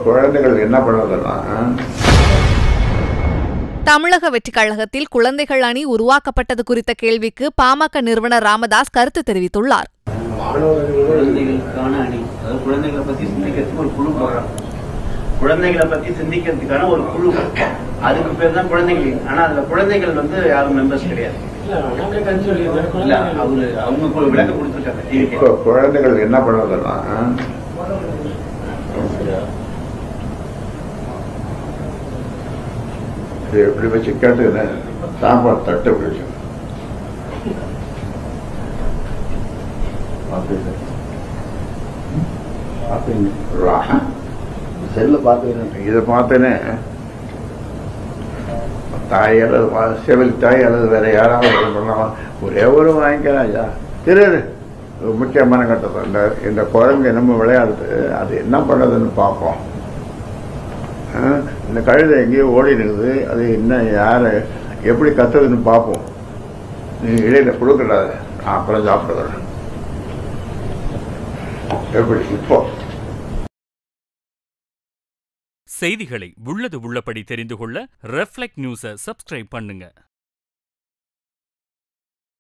குழந்தைகள் என்ன பண்ணுறதுன்னா தமிழக வெற்றிக் கழகத்தில் குழந்தைகள் அணி உருவாக்கப்பட்டது குறித்த கேள்விக்கு பாமக நிறுவனர் ராமதாஸ் கருத்து தெரிவித்துள்ளார். குழந்தைகளுக்கான அணி, அதாவது குழந்தைகளை பத்தி சிந்திக்கிறதுக்கு ஒரு குழு போடுறோம். குழந்தைகளை பத்தி சிந்திக்கிறதுக்கான ஒரு குழு, அதுக்கு பேர் தான் குழந்தைகள். ஆனா அதுல குழந்தைகள் யாரும் மெம்பர்ஸ் கிடையாது. அவங்க விளக்கம் கொடுத்துருக்காங்க. குழந்தைகள் என்ன பண்ணுறதுன்னா எப்படி வச்சு கேட்டு சாம்பார் தட்டு பிடிச்சு செல்ல பார்த்தேன். இதை பார்த்தேனே தாய் அல்லது செவில் தாய் அல்லது வேற யாராவது ஒரே ஒரு வாங்கிக்கலாம் ஐயா. திரு முக்கியமான கட்டத்தை இந்த குழந்தை நம்ம விளையாடுது, அது என்ன பண்ணுறதுன்னு பார்ப்போம். இந்த கழுதை எங்கேயோ ஓடி இருக்குது, அது என்ன யார் எப்படி கத்துறதுன்னு பார்ப்போம். நீ இடையில கொடுக்கக்கூடாது, நான் அப்புறம் சாப்பிடுறேன். எப்படி இப்போ செய்திகளை உள்ளது உள்ளபடி தெரிந்து கொள்ள ரெஃப்ளெக்ட் நியூஸை சப்ஸ்கிரைப் பண்ணுங்க.